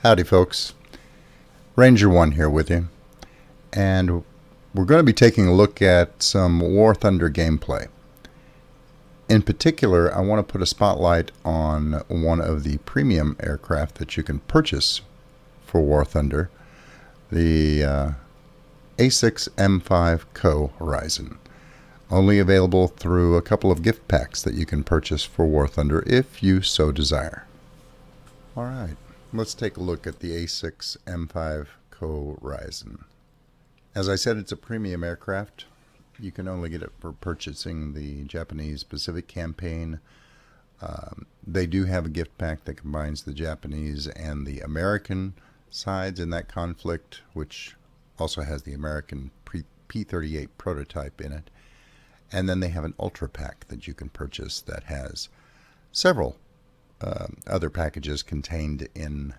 Howdy folks, Ranger 1 here with you, and we're going to be taking a look at some War Thunder gameplay. In particular, I want to put a spotlight on one of the premium aircraft that you can purchase for War Thunder, the A6M5 Ko Horizon. Only available through a couple of gift packs that you can purchase for War Thunder if you so desire. Alright, let's take a look at the A6M5 Ko Horizon. As I said, it's a premium aircraft. You can only get it for purchasing the Japanese Pacific campaign. They do have a gift pack that combines the Japanese and the American sides in that conflict, which also has the American P-38 prototype in it. And then they have an Ultra pack that you can purchase that has several other packages contained in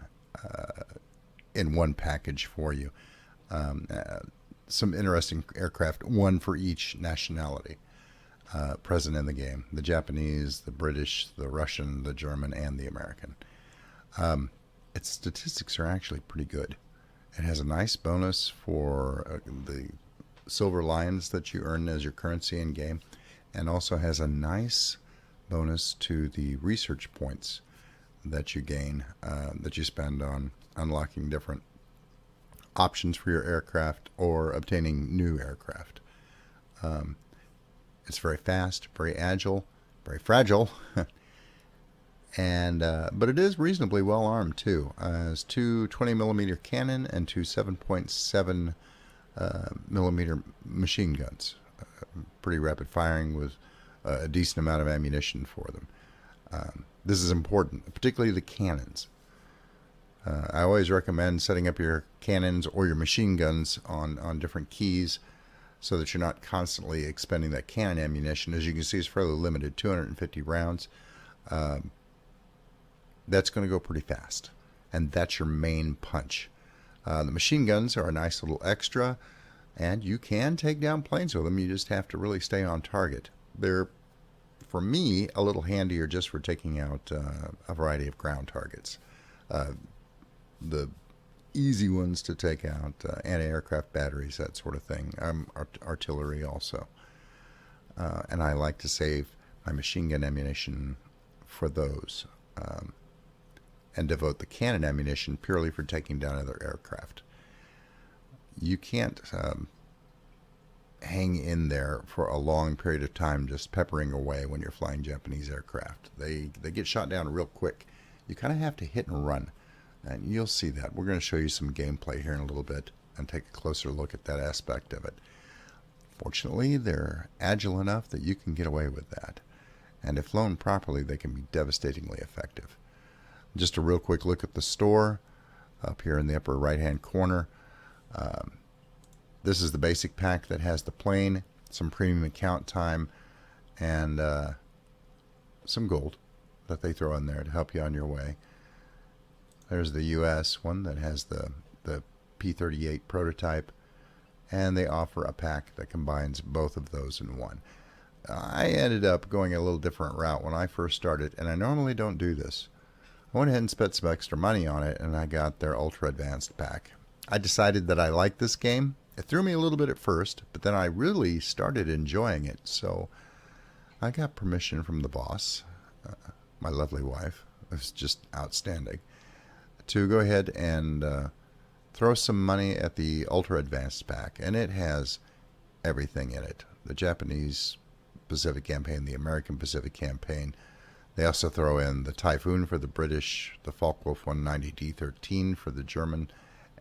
one package for you. Some interesting aircraft, one for each nationality present in the game. The Japanese, the British, the Russian, the German, and the American. Its statistics are actually pretty good. It has a nice bonus for the silver lions that you earn as your currency in game, and also has a nice bonus to the research points that you gain, that you spend on unlocking different options for your aircraft or obtaining new aircraft. It's very fast, very agile, very fragile, and but it is reasonably well armed too. It has two 20mm cannon and two 7.7 millimeter machine guns. Pretty rapid firing with a decent amount of ammunition for them. This is important, particularly the cannons. I always recommend setting up your cannons or your machine guns on different keys so that you're not constantly expending that cannon ammunition. As you can see, it's fairly limited, 250 rounds. That's going to go pretty fast, and that's your main punch. The machine guns are a nice little extra, and you can take down planes with them. You just have to really stay on target. They're, for me, a little handier just for taking out a variety of ground targets. The easy ones to take out, anti-aircraft batteries, that sort of thing. Artillery also. And I like to save my machine gun ammunition for those. And devote the cannon ammunition purely for taking down other aircraft. You can't hang in there for a long period of time just peppering away when you're flying Japanese aircraft. They get shot down real quick. You kind of have to hit and run, and you'll see that. We're going to show you some gameplay here in a little bit and take a closer look at that aspect of it. Fortunately, they're agile enough that you can get away with that, and if flown properly, they can be devastatingly effective. Just a real quick look at the store up here in the upper right hand corner. This is the basic pack that has the plane, some premium account time, and some gold that they throw in there to help you on your way. There's the US one that has the P-38 prototype, and they offer a pack that combines both of those in one. I ended up going a little different route when I first started, and I normally don't do this. I went ahead and spent some extra money on it, and I got their Ultra Advanced pack. I decided that I liked this game. It threw me a little bit at first, but then I really started enjoying it. So I got permission from the boss, my lovely wife, who's just outstanding, to go ahead and throw some money at the Ultra Advanced pack. And it has everything in it. The Japanese Pacific campaign, the American Pacific campaign. They also throw in the Typhoon for the British, the Focke-Wulf 190 D13 for the German,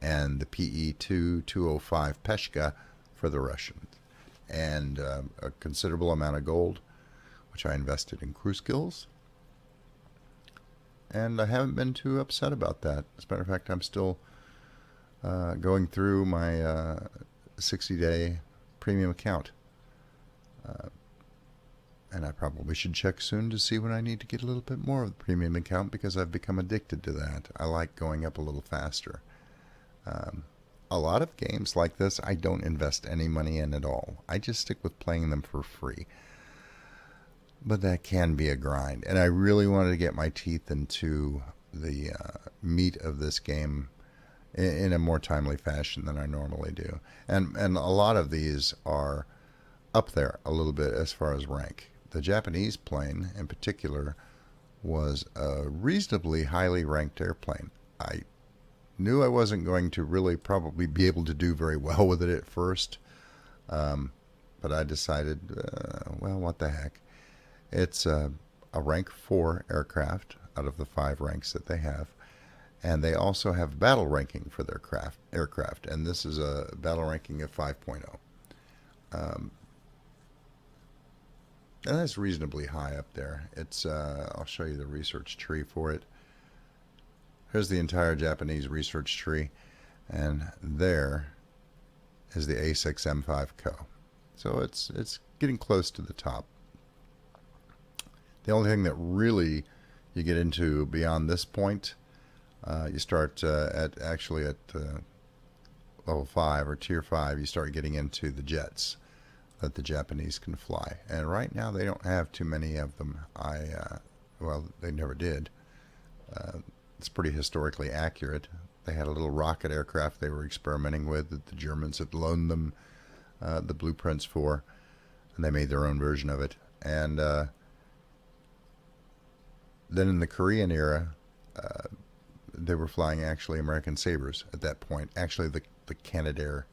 and the PE-2 205 Peshka for the Russians. And a considerable amount of gold, which I invested in crew skills. And I haven't been too upset about that. As a matter of fact, I'm still going through my 60-day premium account. And I probably should check soon to see when I need to get a little bit more of the premium account, because I've become addicted to that. I like going up a little faster. A lot of games like this, I don't invest any money in at all. I just stick with playing them for free. But that can be a grind. And I really wanted to get my teeth into the meat of this game in a more timely fashion than I normally do. And a lot of these are up there a little bit as far as rank. The Japanese plane in particular was a reasonably highly ranked airplane. I knew I wasn't going to really probably be able to do very well with it at first, but I decided, well, what the heck. It's a rank 4 aircraft out of the 5 ranks that they have. And they also have battle ranking for their aircraft, and this is a battle ranking of 5.0. And that's reasonably high up there. It's I'll show you the research tree for it. Here's the entire Japanese research tree, and there is the A6M5 Ko. So it's getting close to the top. The only thing that really you get into beyond this point, you start at level 5 or tier 5, you start getting into the jets that the Japanese can fly. And right now they don't have too many of them. Well, they never did. It's pretty historically accurate. They had a little rocket aircraft they were experimenting with that the Germans had loaned them the blueprints for, and they made their own version of it. And then in the Korean era, they were flying actually American Sabres at that point. Actually, the Canadair.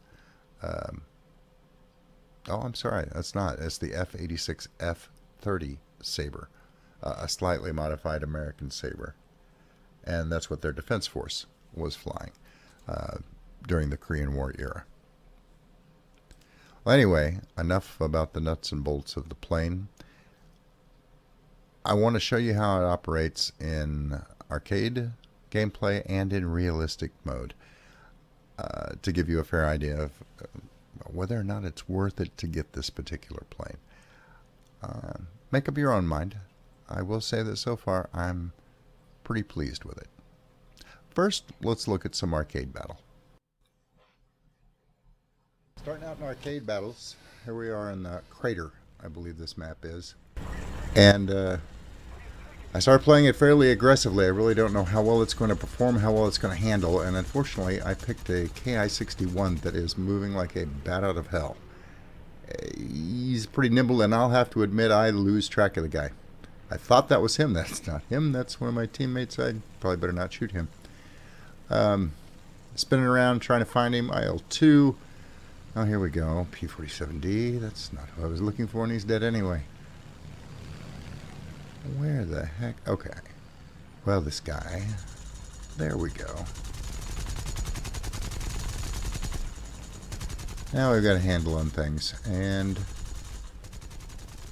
I'm sorry, that's not. It's the F-86 F-30 Sabre, a slightly modified American Sabre. And that's what their defense force was flying during the Korean War era. Well, anyway, enough about the nuts and bolts of the plane. I want to show you how it operates in arcade gameplay and in realistic mode to give you a fair idea of whether or not it's worth it to get this particular plane. Make up your own mind. I will say that so far I'm pretty pleased with it. First, let's look at some arcade battle. Starting out in arcade battles, here we are in the Crater, I believe this map is. And I started playing it fairly aggressively. I really don't know how well it's going to perform, how well it's going to handle, and unfortunately I picked a Ki-61 that is moving like a bat out of hell. He's pretty nimble, and I'll have to admit I lose track of the guy. I thought that was him. That's not him. That's one of my teammates. I probably better not shoot him. Spinning around trying to find him. IL-2. Oh, here we go. P-47D. That's not who I was looking for, and he's dead anyway. Where the heck? Okay. Well, this guy. There we go. Now we've got a handle on things, and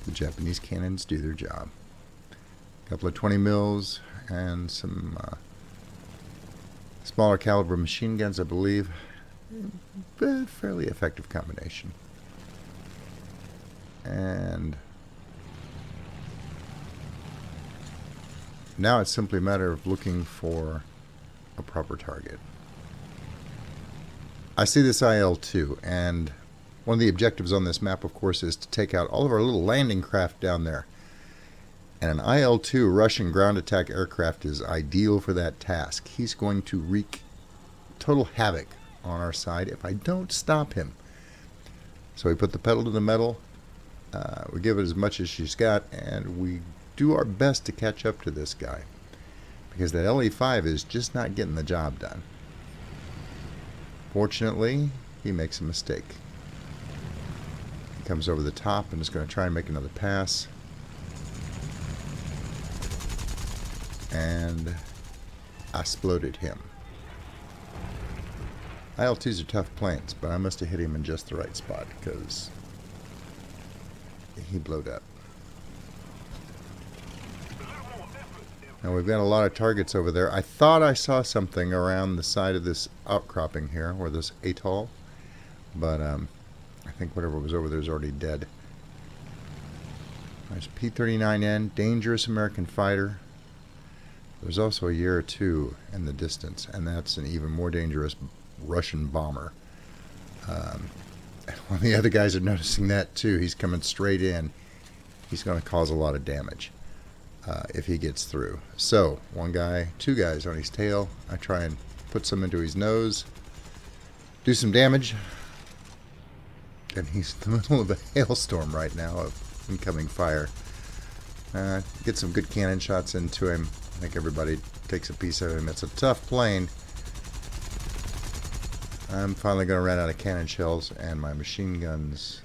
the Japanese cannons do their job. A couple of 20 mils and some smaller caliber machine guns, I believe. But fairly effective combination. And now it's simply a matter of looking for a proper target. I see this IL-2, and one of the objectives on this map, of course, is to take out all of our little landing craft down there. And an IL-2 Russian ground attack aircraft is ideal for that task. He's going to wreak total havoc on our side if I don't stop him. So we put the pedal to the metal, we give it as much as she's got, and we do our best to catch up to this guy. Because that LE-5 is just not getting the job done. Fortunately, he makes a mistake. He comes over the top and is going to try and make another pass. And I exploded him. IL-2s are tough planes, but I must have hit him in just the right spot because he blowed up. Now we've got a lot of targets over there. I thought I saw something around the side of this outcropping here, or this atoll, but I think whatever was over there is already dead. There's P-39N, dangerous American fighter. There's also a year or two in the distance, and that's an even more dangerous Russian bomber. One of the other guys are noticing that too. He's coming straight in. He's going to cause a lot of damage. if he gets through. So, one guy, two guys on his tail. I try and put some into his nose, do some damage, and he's in the middle of a hailstorm right now of incoming fire. Get some good cannon shots into him. I think everybody takes a piece of him. It's a tough plane. I'm finally going to run out of cannon shells, and my machine guns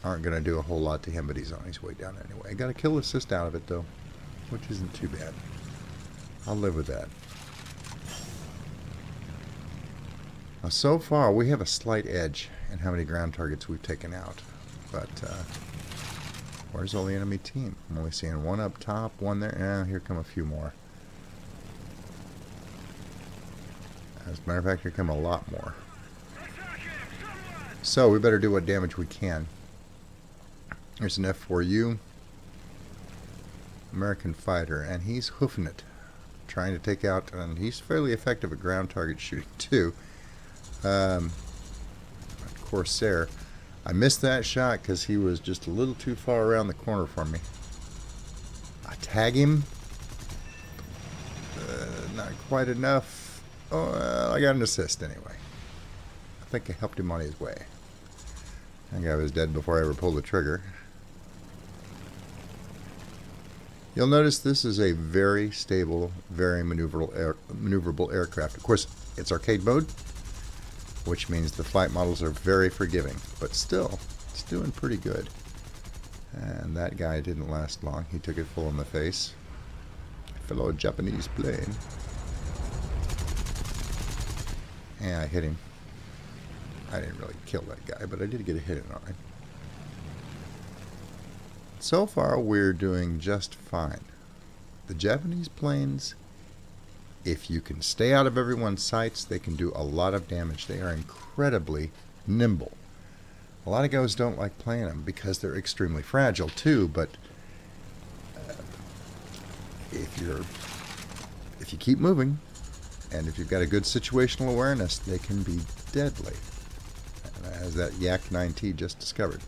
aren't going to do a whole lot to him, but he's on his way down anyway. Got a kill assist out of it, though, which isn't too bad. I'll live with that. Now, so far, we have a slight edge in how many ground targets we've taken out. But, where's all the enemy team? I'm only seeing one up top, one there. Here come a few more. As a matter of fact, here come a lot more. So, we better do what damage we can. There's an F4U. American fighter, and he's hoofing it. Trying to take out, and he's fairly effective at ground target shooting, too. Corsair. I missed that shot because he was just a little too far around the corner for me. I tag him. Not quite enough. Oh, well, I got an assist anyway. I think I helped him on his way. That guy was dead before I ever pulled the trigger. You'll notice this is a very stable, very maneuverable aircraft. Of course, it's arcade mode, which means the flight models are very forgiving, but still, it's doing pretty good. And that guy didn't last long. He took it full in the face. Fellow Japanese plane. Yeah, I hit him. I didn't really kill that guy, but I did get a hit on him. So far, we're doing just fine. The Japanese planes, if you can stay out of everyone's sights, they can do a lot of damage. They are incredibly nimble. A lot of guys don't like playing them because they're extremely fragile too, but if you keep moving, and if you've got a good situational awareness, they can be deadly. As that Yak 9T just discovered.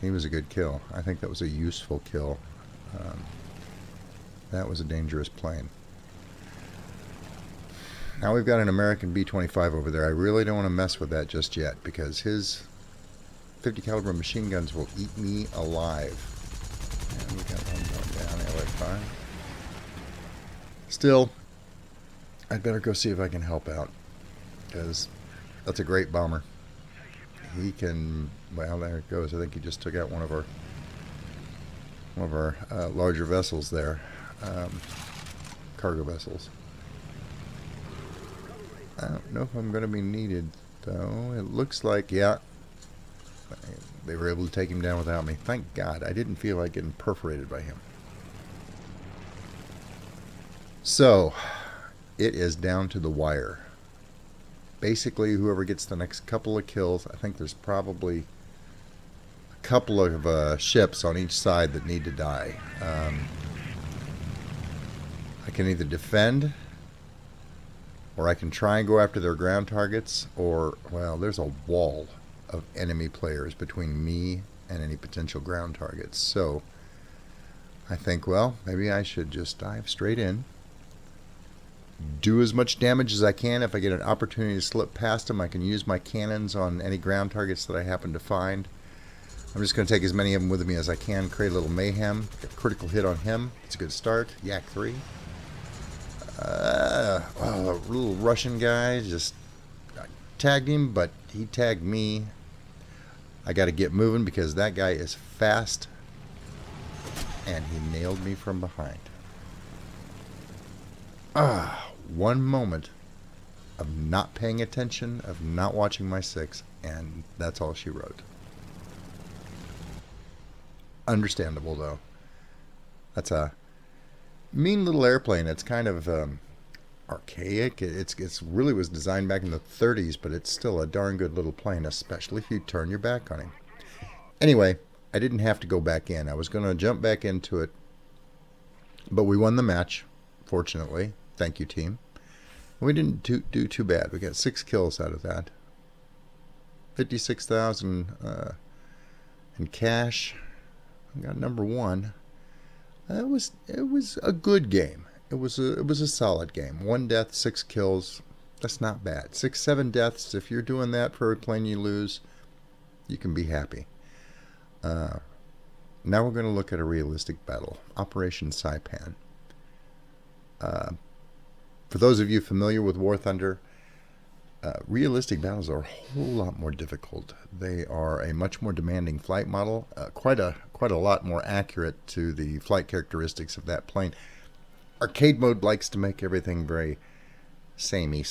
He was a good kill. I think that was a useful kill. That was a dangerous plane. Now we've got an American B-25 over there. I really don't want to mess with that just yet because his 50 caliber machine guns will eat me alive. And we got one going down, LA5. Still, I'd better go see if I can help out because that's a great bomber. He can, well, there it goes. I think he just took out one of our larger vessels there, cargo vessels. I don't know if I'm going to be needed, though. It looks like, yeah, they were able to take him down without me. Thank God. I didn't feel like getting perforated by him. So, it is down to the wire. Basically, whoever gets the next couple of kills, I think there's probably a couple of ships on each side that need to die. I can either defend, or I can try and go after their ground targets, or, well, there's a wall of enemy players between me and any potential ground targets. So, I think, well, maybe I should just dive straight in. Do as much damage as I can. If I get an opportunity to slip past them, I can use my cannons on any ground targets that I happen to find. I'm just going to take as many of them with me as I can, create a little mayhem. Get a critical hit on him. It's a good start. Yak 3. A little Russian guy. Just tagged him, but he tagged me. I got to get moving because that guy is fast. And he nailed me from behind. One moment of not paying attention, of not watching my six, and that's all she wrote. Understandable, though. That's a mean little airplane. It's kind of archaic. It's really was designed back in the 30s, but it's still a darn good little plane, especially if you turn your back on him. Anyway, I didn't have to go back in. I was going to jump back into it, but we won the match, fortunately. Thank you, team. We didn't do too bad. We got 6 kills out of that. 56,000 in cash. We got number 1. It was a good game. It was a solid game. 1 death, 6 kills. That's not bad. 6, 7 deaths. If you're doing that for a plane you lose, you can be happy. Now we're going to look at a realistic battle, Operation Saipan. For those of you familiar with War Thunder, realistic battles are a whole lot more difficult. They are a much more demanding flight model, quite a lot more accurate to the flight characteristics of that plane. Arcade mode likes to make everything very samey,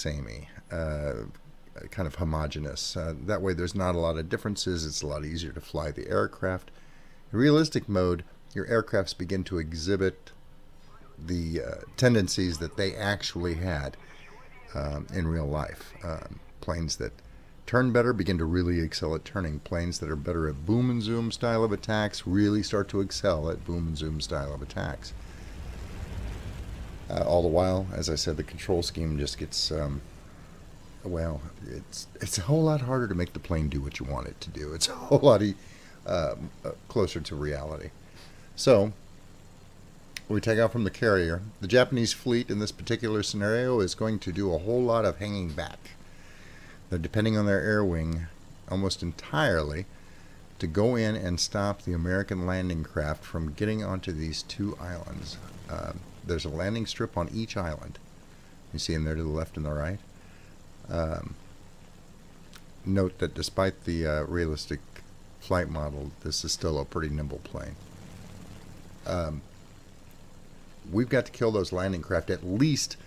kind of homogeneous. That way there's not a lot of differences. It's a lot easier to fly the aircraft. In realistic mode, your aircrafts begin to exhibit the tendencies that they actually had in real life. Planes that turn better begin to really excel at turning. Planes that are better at boom and zoom style of attacks really start to excel at boom and zoom style of attacks. All the while, as I said, the control scheme just gets, it's a whole lot harder to make the plane do what you want it to do. It's a whole lot closer to reality. So, we take out from the carrier. The Japanese fleet in this particular scenario is going to do a whole lot of hanging back. They're depending on their air wing almost entirely to go in and stop the American landing craft from getting onto these 2 islands. There's a landing strip on each island. You see them there to the left and the right. Note that despite the realistic flight model, this is still a pretty nimble plane. We've got to kill those landing craft, at least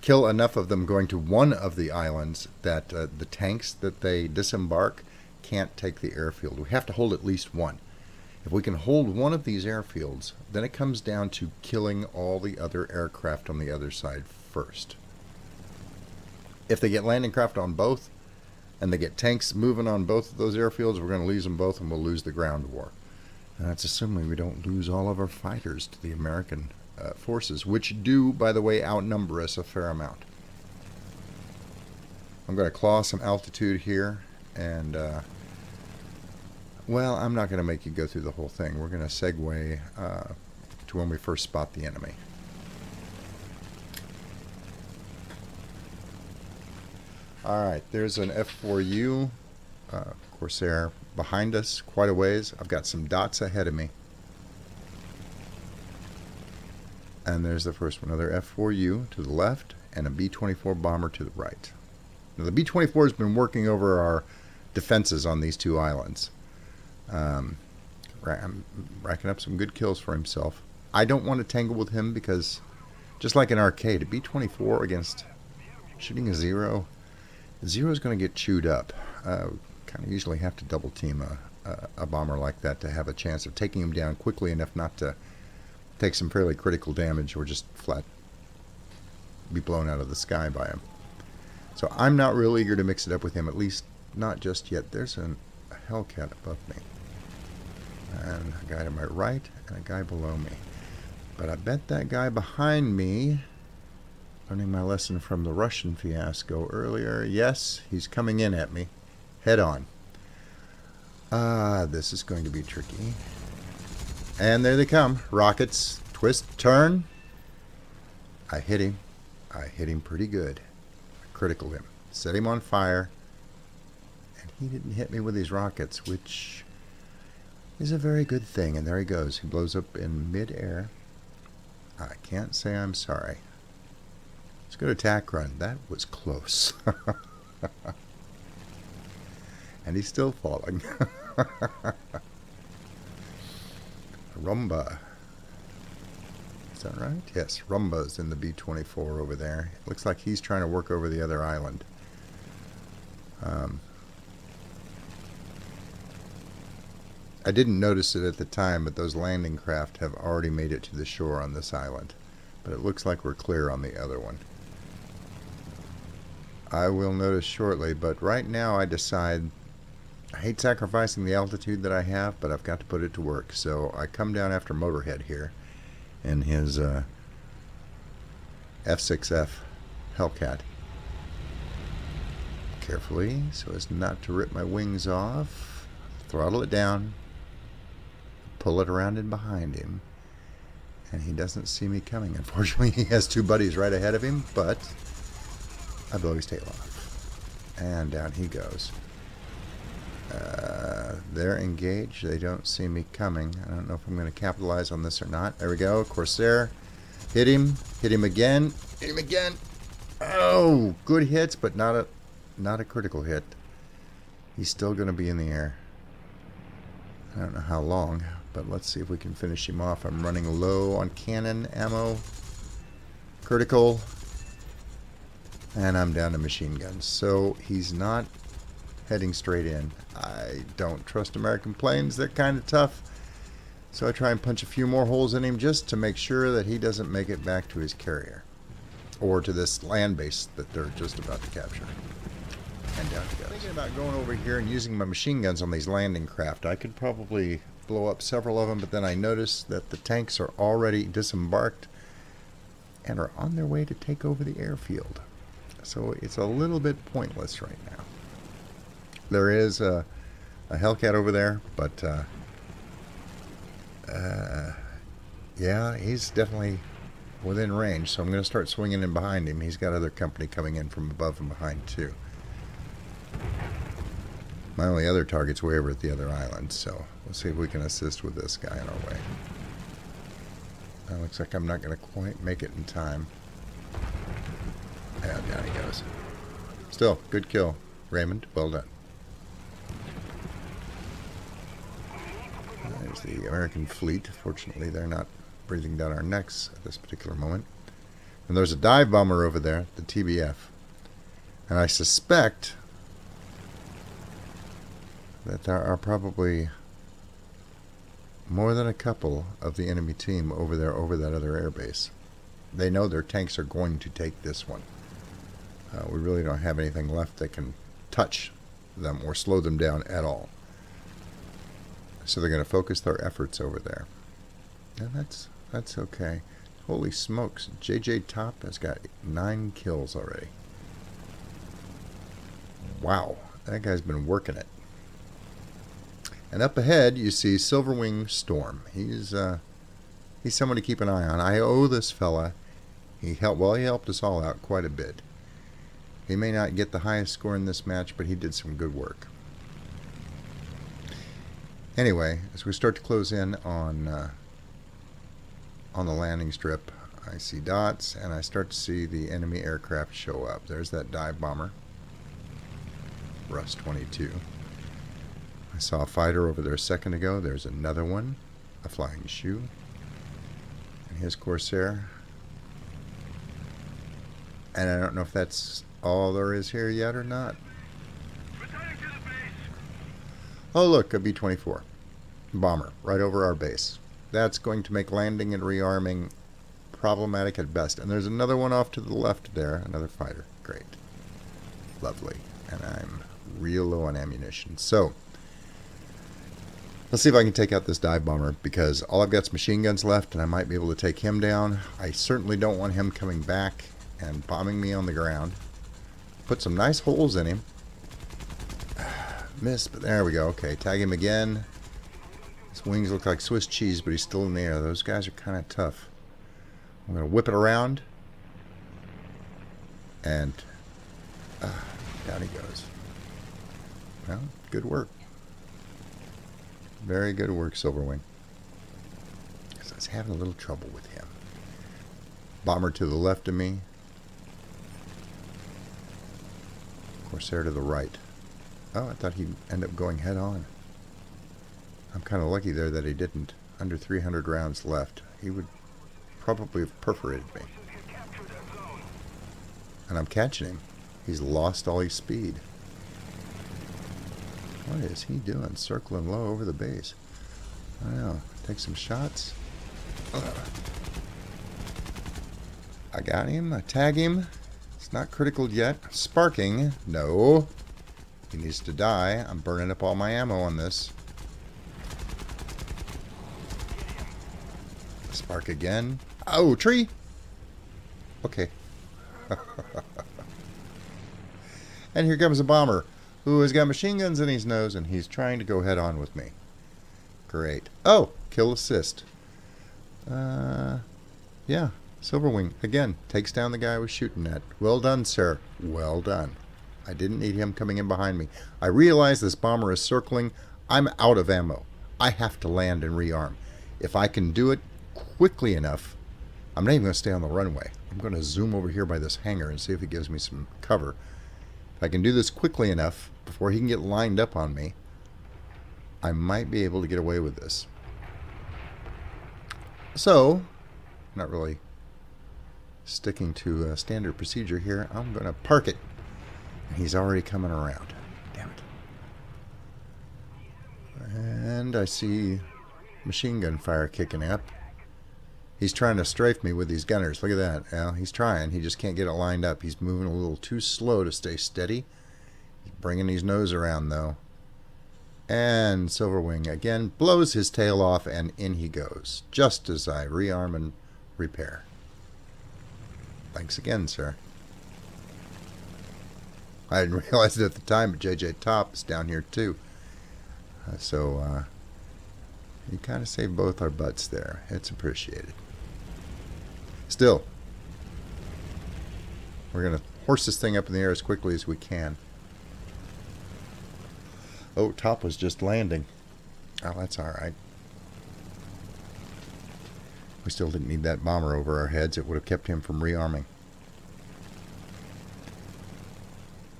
kill enough of them going to one of the islands that the tanks that they disembark can't take the airfield. We have to hold at least one. If we can hold one of these airfields, then it comes down to killing all the other aircraft on the other side first. If they get landing craft on both, and they get tanks moving on both of those airfields, we're going to lose them both and we'll lose the ground war. And that's assuming we don't lose all of our fighters to the American forces, which do, by the way, outnumber us a fair amount. I'm going to claw some altitude here, and well, I'm not going to make you go through the whole thing. We're going to segue to when we first spot the enemy. Alright, there's an F4U Corsair behind us quite a ways. I've got some dots ahead of me. And there's the first one, another F4U to the left and a B-24 bomber to the right. Now the B-24 has been working over our defenses on these 2 islands. Racking up some good kills for himself. I don't want to tangle with him because, just like an arcade, a B-24 against shooting a Zero is going to get chewed up. Kind of usually have to double team a bomber like that to have a chance of taking him down quickly enough not to take some fairly critical damage or just flat be blown out of the sky by him. So I'm not real eager to mix it up with him, at least not just yet. There's a Hellcat above me, and a guy to my right and a guy below me. But I bet that guy behind me, learning my lesson from the Russian fiasco earlier, yes, he's coming in at me head on. This is going to be tricky. And there they come. Rockets. Twist. Turn. I hit him. I hit him pretty good. I critical him. Set him on fire. And he didn't hit me with his rockets, which is a very good thing. And there he goes. He blows up in mid-air. I can't say I'm sorry. Let's go to attack run. That was close. And he's still falling. Rumba. Is that right? Yes, Rumba's in the B-24 over there. Looks like he's trying to work over the other island. I didn't notice it at the time, but those landing craft have already made it to the shore on this island. But it looks like we're clear on the other one. I will notice shortly, but right now I decide I hate sacrificing the altitude that I have, but I've got to put it to work. So I come down after Motorhead here in his F6F Hellcat. Carefully, so as not to rip my wings off. Throttle it down. Pull it around in behind him. And he doesn't see me coming. Unfortunately, he has two buddies right ahead of him, but I blow his tail off. And down he goes. They're engaged. They don't see me coming. I don't know if I'm going to capitalize on this or not. There we go. Corsair. Hit him. Hit him again. Hit him again. Oh, good hits, but not a critical hit. He's still going to be in the air. I don't know how long, but let's see if we can finish him off. I'm running low on cannon ammo. Critical. And I'm down to machine guns. So he's not heading straight in. I don't trust American planes. They're kind of tough. So I try and punch a few more holes in him just to make sure that he doesn't make it back to his carrier. Or to this land base that they're just about to capture. And down he goes. Thinking about going over here and using my machine guns on these landing craft. I could probably blow up several of them, but then I noticed that the tanks are already disembarked and are on their way to take over the airfield. So it's a little bit pointless right now. There is a Hellcat over there, but yeah, he's definitely within range, so I'm going to start swinging in behind him. He's got other company coming in from above and behind too. My only other target's way over at the other island, so we'll see if we can assist with this guy on our way. That looks like I'm not going to quite make it in time. And down he goes. Still, good kill, Raymond. Well done. There's the American fleet. Fortunately, they're not breathing down our necks at this particular moment. And there's a dive bomber over there, the TBF. And I suspect that there are probably more than a couple of the enemy team over there, over that other airbase. They know their tanks are going to take this one. We really don't have anything left that can touch them or slow them down at all. So they're going to focus their efforts over there. And that's okay. Holy smokes, JJ Top has got 9 kills already. Wow, that guy's been working it. And up ahead, you see Silverwing Storm. He's someone to keep an eye on. I owe this fella. He helped us all out quite a bit. He may not get the highest score in this match, but he did some good work. Anyway, as we start to close in on the landing strip, I see dots, and I start to see the enemy aircraft show up. There's that dive bomber, Rust 22. I saw a fighter over there a second ago. There's another one, a flying shoe, and his Corsair. And I don't know if that's all there is here yet or not. Oh look, a B-24 bomber right over our base. That's going to make landing and rearming problematic at best. And there's another one off to the left there, another fighter. Great. Lovely. And I'm real low on ammunition. So let's see if I can take out this dive bomber, because all I've got is machine guns left and I might be able to take him down. I certainly don't want him coming back and bombing me on the ground. Put some nice holes in him. Missed, but there we go. Okay, tag him again. His wings look like Swiss cheese, but he's still in the air. Those guys are kind of tough. I'm going to whip it around. And down he goes. Well, good work. Very good work, Silverwing. Because I was having a little trouble with him. Bomber to the left of me. Corsair to the right. Oh, I thought he'd end up going head on. I'm kind of lucky there that he didn't. Under 300 rounds left. He would probably have perforated me. And I'm catching him. He's lost all his speed. What is he doing? Circling low over the base. I don't know. Take some shots. I got him. I tag him. It's not critical yet. Sparking. No. He needs to die. I'm burning up all my ammo on this. Spark again. Oh, tree. Okay. And here comes a bomber who has got machine guns in his nose, and he's trying to go head on with me. Great. Oh, kill assist. Yeah, Silverwing, again, takes down the guy I was shooting at. Well done, sir. Well done. I didn't need him coming in behind me. I realize this bomber is circling. I'm out of ammo. I have to land and rearm. If I can do it quickly enough, I'm not even going to stay on the runway. I'm going to zoom over here by this hangar and see if it gives me some cover. If I can do this quickly enough before he can get lined up on me, I might be able to get away with this. So, not really sticking to standard procedure here. I'm going to park it. And he's already coming around. Damn it. And I see machine gun fire kicking up. He's trying to strafe me with these gunners. Look at that. Well, he's trying. He just can't get it lined up. He's moving a little too slow to stay steady. He's bringing his nose around, though. And Silverwing again blows his tail off, and in he goes, just as I rearm and repair. Thanks again, sir. I didn't realize it at the time, but JJ Top is down here too. So you kind of saved both our butts there. It's appreciated. Still, we're going to horse this thing up in the air as quickly as we can. Oh, Top was just landing. Oh, that's all right. We still didn't need that bomber over our heads. It would have kept him from rearming.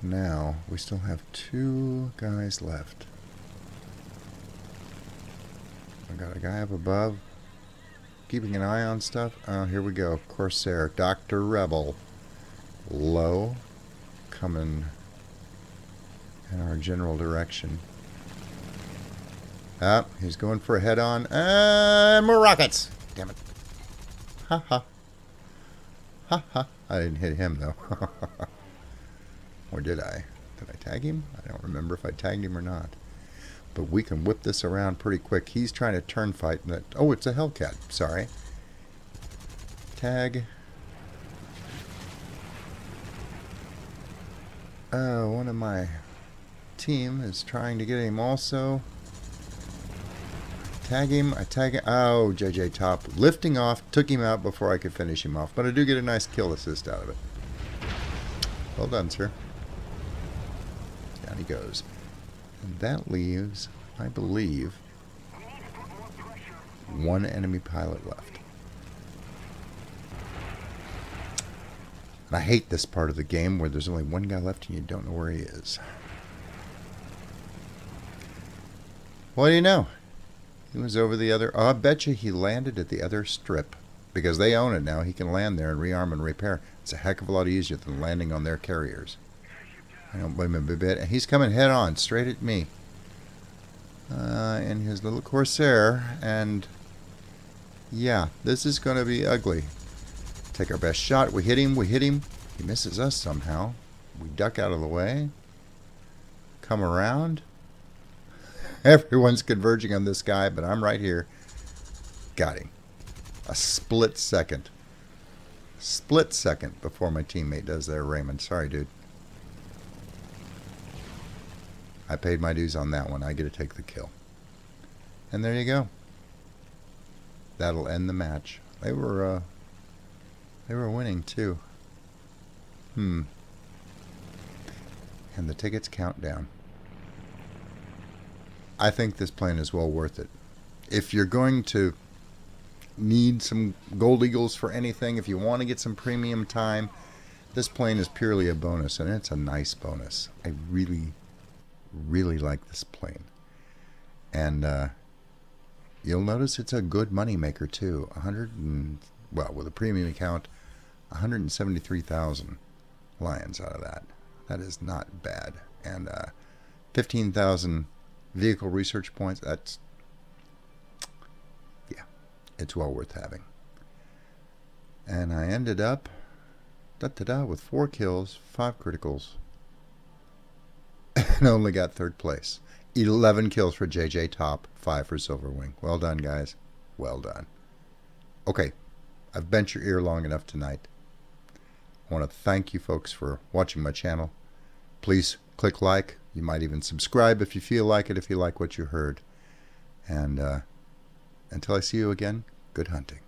Now, we still have 2 guys left. I got a guy up above, keeping an eye on stuff. Oh, here we go. Corsair, Dr. Rebel. Low, coming in our general direction. Ah, he's going for a head-on. And more rockets! Damn it. Ha ha. Ha ha. I didn't hit him, though. Or did I? Did I tag him? I don't remember if I tagged him or not. But we can whip this around pretty quick. He's trying to turn fight. Oh, it's a Hellcat. Sorry. Tag. One of my team is trying to get him also. Tag him. I tag him. Oh, JJ Top. Lifting off. Took him out before I could finish him off. But I do get a nice kill assist out of it. Well done, sir. Down he goes. And that leaves, I believe, 1 enemy pilot left. And I hate this part of the game where there's only 1 guy left and you don't know where he is. What do you know? He was over the other... Oh, I bet you he landed at the other strip. Because they own it now. He can land there and rearm and repair. It's a heck of a lot easier than landing on their carriers. I don't blame him a bit. And he's coming head on, straight at me. In his little Corsair. And yeah, this is going to be ugly. Take our best shot. We hit him. We hit him. He misses us somehow. We duck out of the way. Come around. Everyone's converging on this guy, but I'm right here. Got him. A split second. Split second before my teammate does there, Raymond. Sorry, dude. I paid my dues on that one. I get to take the kill. And there you go. That'll end the match. They were winning too. And the tickets count down. I think this plane is well worth it. If you're going to need some Gold Eagles for anything, if you want to get some premium time, this plane is purely a bonus, and it's a nice bonus. I really, really like this plane. And you'll notice it's a good money maker too. With a premium account, 173,000 lions out of that. That is not bad. And 15,000 vehicle research points. That's, yeah, it's well worth having. And I ended up with 4 kills, 5 criticals, and only got 3rd place. 11 kills for JJ Top, 5 for Silverwing. Well done, guys. Well done. Okay, I've bent your ear long enough tonight. I want to thank you folks for watching my channel. Please click like. You might even subscribe if you feel like it, if you like what you heard. And until I see you again, good hunting.